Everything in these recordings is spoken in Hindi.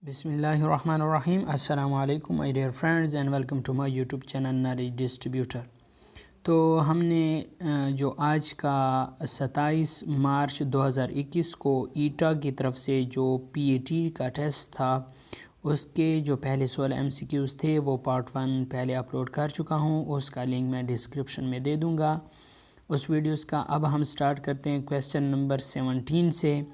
बिस्मिल्लाहिर्रहमानिर्रहीम। अस्सलामु अलैकुम my dear friends and welcome to my YouTube channel knowledge distributor. तो हमने जो आज का 27 मार्च 2021 को ईटा की तरफ से जो पीएटी का टेस्ट था उसके जो पहले 16 MCQs थे वो पार्ट 1 पहले अपलोड कर चुका हूँ, उसका लिंक मैं डिस्क्रिप्शन में दे दूँगा उस वीडियोस का। अब हम स्टार्ट करते हैं क्वेश्चन नंबर 17 से।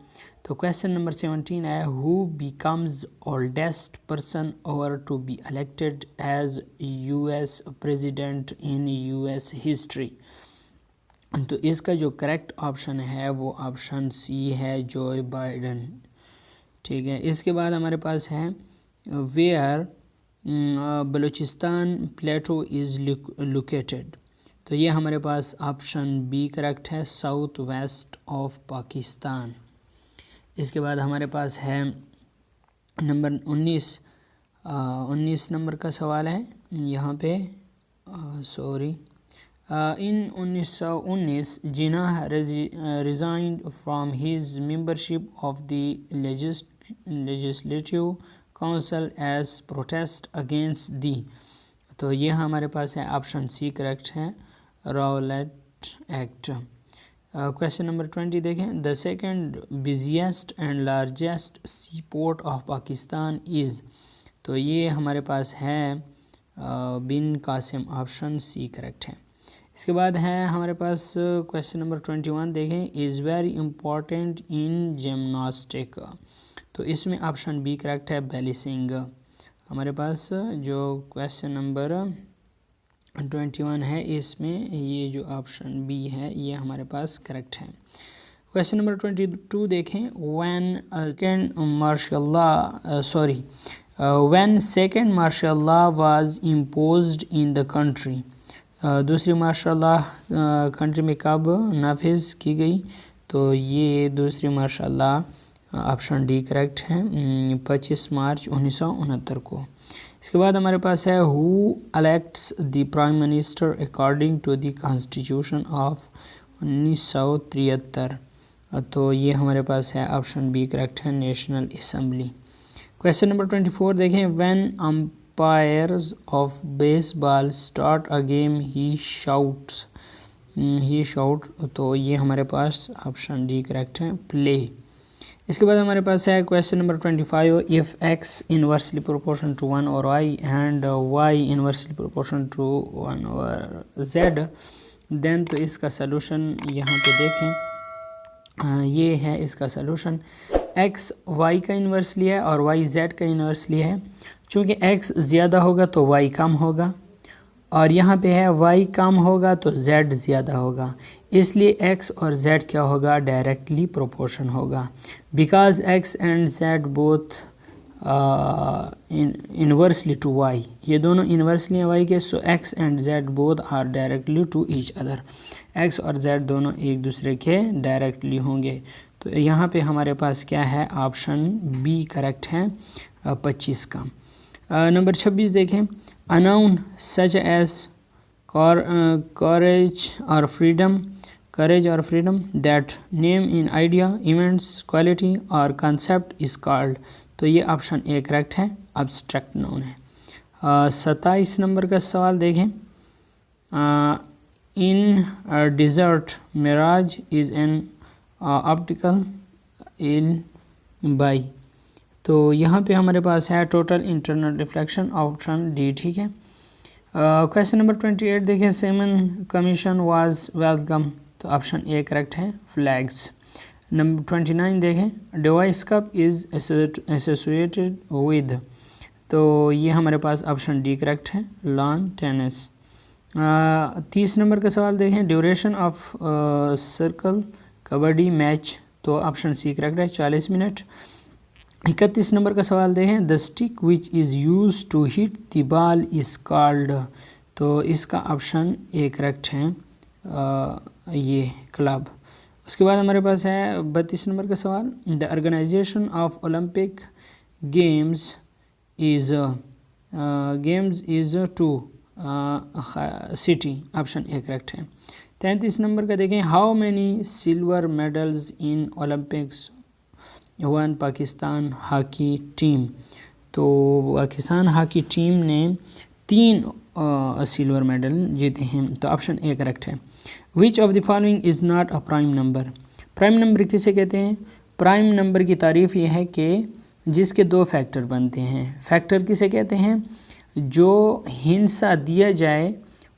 तो क्वेश्चन नंबर 17 है, who becomes oldest person over to be elected as US president in US history. तो इसका जो करेक्ट ऑप्शन है वो ऑप्शन सी है, जो बाइडन। ठीक है, इसके बाद हमारे पास है where Balochistan plateau is located. तो ये हमारे पास ऑप्शन बी करेक्ट है, साउथ वेस्ट ऑफ पाकिस्तान। इसके बाद हमारे पास है नंबर 19 नंबर का सवाल है यहाँ पे। In 1919 Jinnah resigned from his membership of the legislative council as protest against the. तो ये हमारे पास है ऑप्शन सी करेक्ट है, राउलेट एक्ट। क्वेश्चन नंबर 20 देखें, the second busiest and largest sea port of Pakistan is. तो ये हमारे पास है Bin Qasim, option C correct है। इसके बाद है हमारे पास क्वेश्चन नंबर 21 देखें, is very important in gymnastic. तो इसमें ऑप्शन बी करेक्ट है, बैलेंसिंग। हमारे पास जो क्वेश्चन नंबर 21 है इसमें ये जो ऑप्शन बी है ये हमारे पास करेक्ट है। क्वेश्चन नंबर 22 देखें, when second martial law was imposed in the country. दूसरी मार्शल लॉ कंट्री में कब नाफिज की गई। तो ये दूसरी martial law option D correct है, 25 मार्च 1969 को। इसके बाद हमारे पास है, who elects the prime minister according to the constitution of 1973। तो ये हमारे पास है ऑप्शन बी करेक्ट है, नेशनल असेंबली। क्वेश्चन नंबर 24 देखें, when umpires of baseball start a game he shout. तो ये हमारे पास ऑप्शन डी करेक्ट है, प्ले। इसके बाद हमारे पास है question number 25, if x inversely proportion to 1 और y and y inversely proportion to 1 और z देन। तो इसका सलूशन यहाँ पे देखें, ये है इसका सलूशन। x y का इन्वर्सली है और y z का इन्वर्सली है। चूँकि x ज़्यादा होगा तो y कम होगा, और यहाँ पे है y कम होगा तो z ज़्यादा होगा, इसलिए x और z क्या होगा, डायरेक्टली प्रोपोर्शन होगा। Because x and z both inversely to y, ये दोनों इनवर्सली हैं y के, so x and z both are directly to each other. x और z दोनों एक दूसरे के डायरेक्टली होंगे। तो यहाँ पे हमारे पास क्या है, ऑप्शन बी करेक्ट है, 25 का। नंबर 26 देखें, a noun such as courage or freedom that name in idea, events, quality or concept is called। तो ये ऑप्शन ए करेक्ट है, abstract noun है। 27 नंबर का सवाल देखें, in desert mirage is an optical illusion by। तो यहाँ पे हमारे पास है total internal reflection, option D ठीक है। क्वेश्चन नंबर 28 देखें, सेमन कमीशन वाज वेलकम। तो ऑप्शन ए करेक्ट है, फ्लैग्स। नंबर 29 देखें, device cup is associated with. तो ये हमारे पास ऑप्शन डी करेक्ट है, लॉन टेनिस। 30 नंबर का सवाल देखें, duration of circle kabaddi match. तो ऑप्शन सी करेक्ट है, 40 मिनट। 31 नंबर का सवाल देखें, the stick which is use to hit the ball is called. तो इसका ऑप्शन ए करेक्ट है, ये क्लब। उसके बाद हमारे पास है 32 नंबर का सवाल, the organization of Olympic games is to city. Option A correct है। 33 नंबर का देखें, how many silver medals in Olympics won Pakistan hockey team. तो पाकिस्तान हॉकी टीम ने 3 सिल्वर मेडल जीते हैं। तो ऑप्शन ए करेक्ट है। Which of the following is not a prime number. Prime number किसे कहते हैं? प्राइम नंबर की तारीफ़ यह है कि जिसके 2 फैक्टर बनते हैं। फैक्टर किसे कहते हैं? जो हिस्सा दिया जाए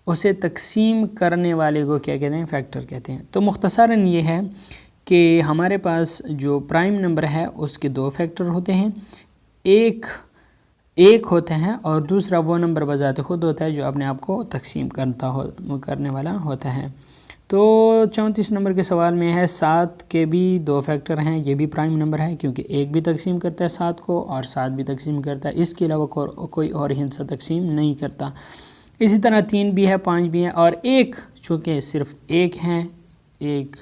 उसे तकसीम करने वाले को क्या कहते हैं? फैक्टर कहते हैं। तो मुख्तसरन ये है कि हमारे पास जो प्राइम नंबर है उसके 2 फैक्टर होते हैं, एक होते हैं और दूसरा वो नंबर बजाते खुद होता है जो अपने आप को तकसीम करने वाला होता है। तो 34 नंबर के सवाल में है 7 के भी 2 फैक्टर हैं, ये भी प्राइम नंबर है क्योंकि 1 भी तकसीम करता है 7 को और 7 भी तकसीम करता है, इसके अलावा कोई और हिस्सा तकसीम नहीं करता। इसी तरह 3 भी है, 5 भी है और 1 चूँकि सिर्फ 1 है, 1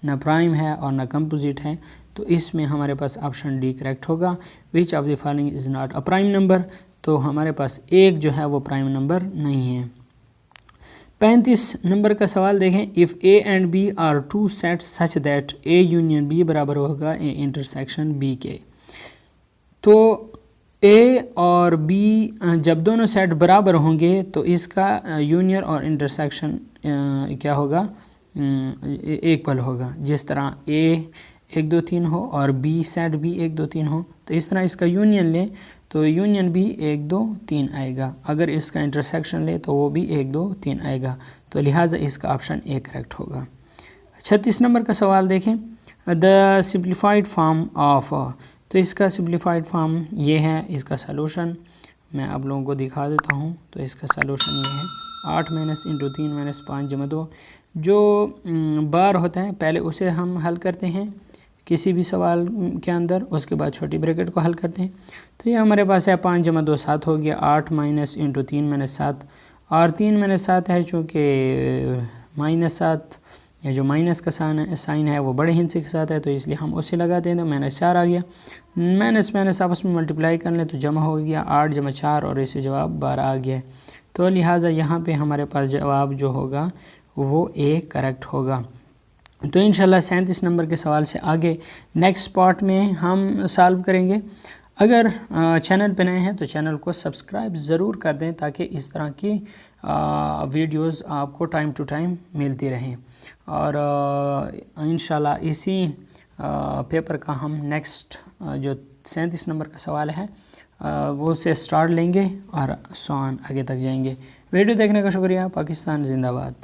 ना प्राइम है और ना कंपोजिट है, तो इसमें हमारे पास ऑप्शन डी करेक्ट होगा। Which of the following is not a prime number. तो हमारे पास 1 जो है वो प्राइम नंबर नहीं है। 35 नंबर का सवाल देखें। If A and B are 2 sets such that A union B बराबर होगा ए इंटरसेक्शन बी के। तो ए और बी जब दोनों सेट बराबर होंगे तो इसका यूनियन और इंटरसेक्शन क्या होगा? इक्वल होगा। जिस तरह ए 1 2 3 हो और बी सेट भी 1 2 3 हो, तो इस तरह इसका यूनियन ले तो यूनियन भी 1 2 3 आएगा। अगर इसका इंटरसेक्शन ले तो वो भी 1 2 3 आएगा। तो लिहाजा इसका ऑप्शन ए करेक्ट होगा। 36 नंबर का सवाल देखें। The simplified form of. तो इसका सिंप्लीफाइड फॉर्म ये है। इसका सलूशन मैं आप लोगों को दिखा देता हूँ। तो इसका सलूशन ये है 8 - × 3 - 5 × 2। जो बार होता है पहले उसे हम हल करते हैं किसी भी सवाल के अंदर, उसके बाद छोटी ब्रैकेट को हल करते हैं। तो ये हमारे पास है 5 × 2 7 हो गया, 8 - × 3 - 7 और 3 - 7 है चूँकि -7 या जो माइनस का साइन है वो बड़े हिस्से के साथ है, तो इसलिए हम उसे लगाते हैं। तो -4 आ गया। माइनस आपस में मल्टीप्लाई कर लें तो जमा हो गया 8 × 4 और इससे जवाब 12 आ गया। तो लिहाजा यहाँ पे हमारे पास जवाब जो होगा वो ए करेक्ट होगा। तो इंशाल्लाह 37 नंबर के सवाल से आगे नेक्स्ट पार्ट में हम सॉल्व करेंगे। अगर चैनल पे नए हैं तो चैनल को सब्सक्राइब ज़रूर कर दें ताकि इस तरह की वीडियोस आपको टाइम टू टाइम मिलती रहें। और इंशाल्लाह इसी पेपर का हम नेक्स्ट जो 37 नंबर का सवाल है वो से स्टार्ट लेंगे और आगे तक जाएंगे। वीडियो देखने का शुक्रिया। पाकिस्तान जिंदाबाद।